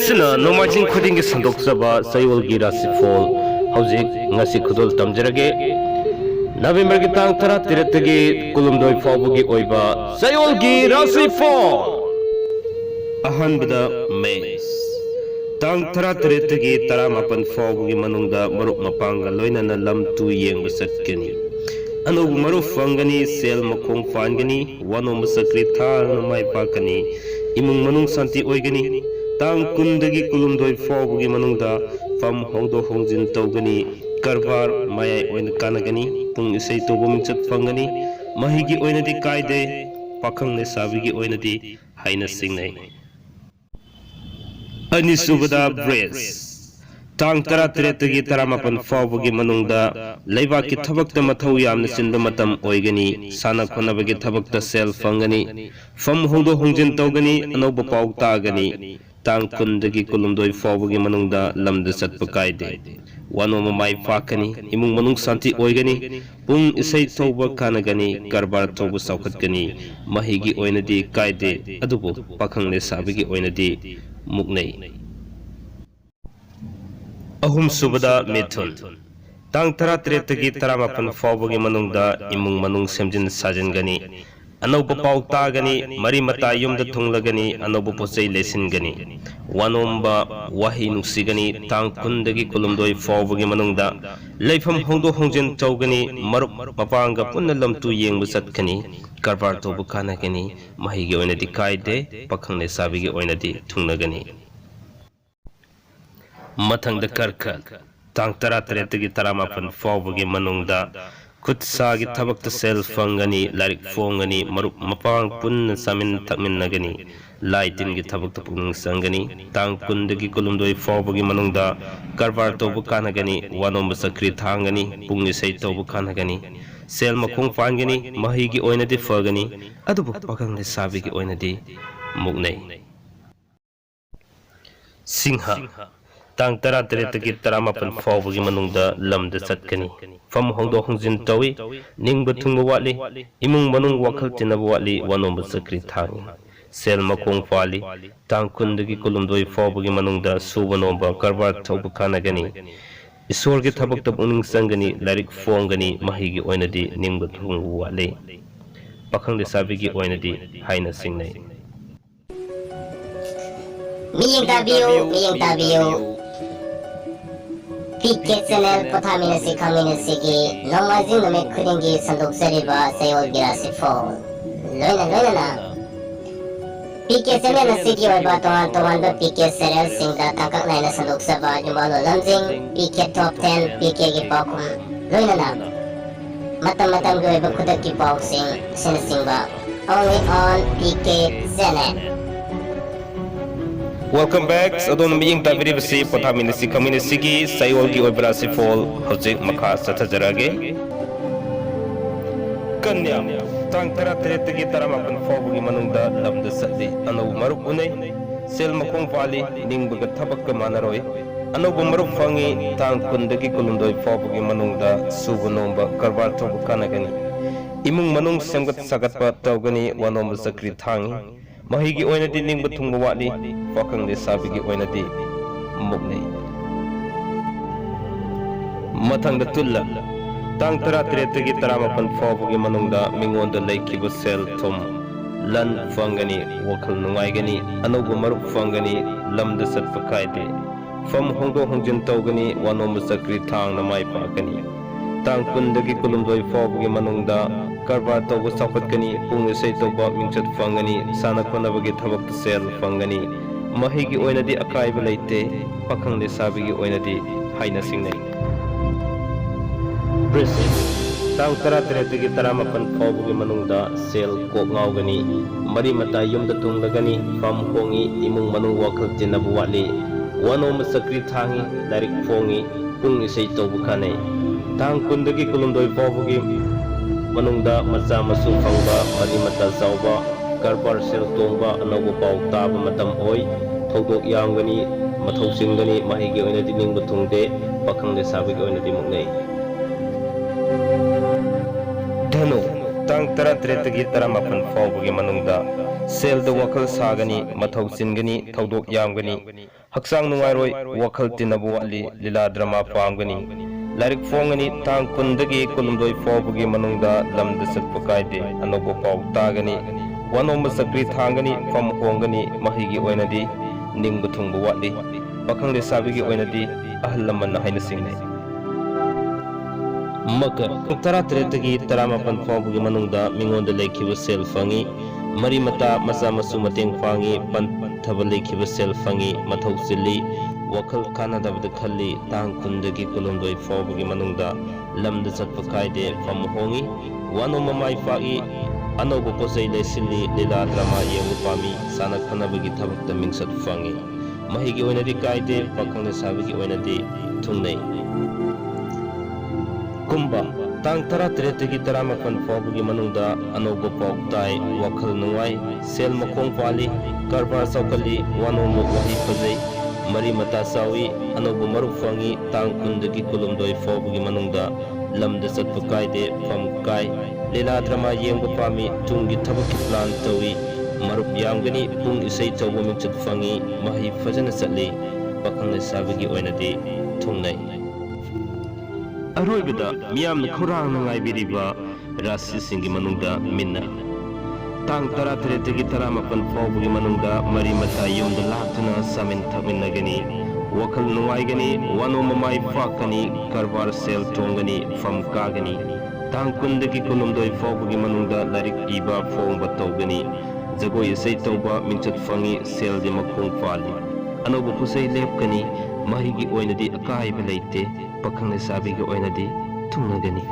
asina nomaising khuding gi sandokjaba sayol gi rasifol hojik ngasi khudol tamjarage November gi tang 13 gi kulumdoi fawbu gi oiba sayol gi rasifol ahanbada May tang 13 gi 18 fawbu gi manungda maruk mapanga loinana lamtu yengba satkani anubu maruf fangani sel makong fangani wanom sakri thal namai pakani imung manung santi oigani tang kundagi kulumdoi fawbugi manungda fam hongdo hongjin tawgani karbar mayai oina kanagani pung isai tobum chat fangani mahigi oinadi kaide pakhang ne sabigi oinadi haina singnai anisubada bres tang 13 18 fawbugi manungda leibaki thabakta mathau yamna sinba matam oigani sana khonabagi thabakta sel fangani fam hongdo hongjin tawgani anoba paw tagani tang kundagi kulumdoi fawbugi manungda lamda satpa kaide wanoma mai fakani imung manung santi oigani pung isai tawba kanagani karbar tawba saukhatgani mahigi oinadi kaide adubu pakhangle sabigi oinadi muknai ahum subada methun tang 13 gi 18 fawbugi manungda imung manung semjin sajan gani anauba paw tagani mari mata yumda thunglagani anauba posai lesin gani wanomba wahi nuksigani tang kundagi kulumdoi fawbugi manungda leifam hongdo hongjin tawgani marup mapanga punna lamtu yengbu satkani karbar tobu kanagani mahigi oinadi kaide pakhangne sabigi oinadi thungnagani mathangda karkal tang 13 gi 18 fawbugi manungda Kutsagi thabakta sel fangani larik fongani marup mapang punna samin takmin nagani laitin gi thabakta pung sangani tang kundagi kulumdoi fawbugi manungda karbar tobu kanagani wanom sakri thangani pungi sei tobu kanagani sel makong fangani mahigi oinadi fagani adubu pakang le sabigi oinadi mugnai singha tang 13 gi 18 fawbugi manungda lamda satkani fam hongdo hongjin tawi ningba thungba wali imung manung wakhal tinaba wali wanomba sakri thangi sel makong fali tang kundagi kulumdoi fawbugi manungda subanomba karbar thawba kanagani isor gi thabakta uning sangani larik fongani mahigi oinadi ningba thungba wali pakhang de sabigi oinadi haina singnai miyeng tabiyo PK channel pothaminasi khaminasi ki nomazing nome khudingi sandok sariba sayol girasi phone loina na PK channel nasi ki oiba toman ba PK serial singda tangkak naina sandok saba jumalo lamjing PK top 10 PK gi pakum loina na matam gi oiba khudak ki pauk singba only on PK channel. Welcome back. Adon miying tabiri basi pothaminasi community gi sayol gi obrasi fall hojik makha sathajarage kanya tang 13 gi 18 fawbugi manungda lamda sadi anu maruk unai sel makong fali ningbaga thabakka manaroi anu maruk fangi tang kundagi kulumdoi fawbugi manungda subanomba karbar thobu kanagani imung manung semgat sagatpa tawgani wanomba sakri thangi mahigi oinadi ningba thungba wali pakang le sabigi oinadi muknai mathangda tulla tang 13 gi 18 fawbugi manungda mingonda laikiba sel thum lan fangani wakhal nungaigani anubu maruk fangani lamda satpa kaide fam hongdo hongjin tawgani wanomba sakri thang namai pakani tang kundagi kulumdoi fawbugi manungda karbar tawba saukhatgani pung isai tawba mingchat fangani sana khonabagi thabakta sel fangani mahigi oinadi akaiba leite pakhang le sabigi oinadi haina singnai tang 13 gi 18 fawbugi manungda sel kok ngaugani mari mata yumda tunglagani fam hongi imung manung wakhal tinabu wali wanom sakri thangi darik fongi pung isai tawba kanai tang kundagi kulumdoi fawbugi manungda macha masu fangba mari mata sauba karbar sel tongba anoba paw taba matam oi thodok yangani mathau singani mahigi oinadi ningba thungde pakhang le sabigi oinadi mugnai dhanu tang 13 gi 18 fawbugi manungda sel da wakhal sagani mathau singani thodok yangani हक्सांग नुंगाइरोय वखल तिनबु वाली लीला drama पामगनी लारिक फोंगनी तांग कुंदगी कुलुमदोय फोबगी मनुंगदा लमद सत्प कायदे अनोबो पाव तागनी वनोम सक्री थांगनी फम होंगनी महिगी ओइनदी निंग थुंगबु वाली पखंग लेसाबिगी ओइनदी अहल लमन हाइना सिंगनै मकर तरा तरेतगी तरा मापन फाउबगी मनुंगदा मिंगोंदा लेखिब cell fungi मरी मता मसा मसु मतेंग फांगी पंथब लेखिब सेल फंगी मथौ चिल्ली वखल कानादबद खल्ली तांग कुंदगी कुलुमदोय फाउबगी मनुंगदा लमद चटप कायदे फम होंगी वानो ममाई फागी अनोब पोसै लेसिल्ली लीला ड्रामा येंगु पामी साना खनबगी थबकता मिंगसत फंगी महिगी ओइनदी कायदे पखंग लेसाबिगी ओइनदी थुंगनै कुंभा तांग तरा तरेतगी तरा मापन फाउबगी मनुंगदा अनोब पाउ ताय वखल नुंगाई सेल मखोंग पाली कारबार सौकली वानोम वही फजै मरी मता सावी अनोब मरु फंगी तांग कुंदगी कुलुमदोय फाउबगी मनुंगदा लमद चटप कायदे फम काय लीला ड्रामा येंगबा पामी तुंगी थबकी प्लान तवी मरुप यामगनी पुंग इसै चौबो मिंचत फंगी मही फजन चली पखंग लेसाबिगी ओइनदी थुंगनै अरोइबदा मियाम खुरांग नंगाइबिरिबा राशि सिंगी मनुंगदा मिन्ना तांग तरा तरेतगी तरा मापन फाउबगी मनुंगदा मरी मता युमदा लाक्तुना सामिन थमिन्नगनी वखल नुंगाइगनी वानो ममाई फाकनी कारबार सेल तोंगनी फम कागनी तांग कुंदगी कुलुमदोय फाउबगी मनुंगदा लारिक इबा फोंगबा तौगनी जगोय इसै तौबा मिंचत फंगी सेल दे मखोंग पाली अनोब पुसै लेपकनी महिगी ओइनदी अकाइबा लेते पखंग लेसाबिगी ओइनदी थुंगनगनी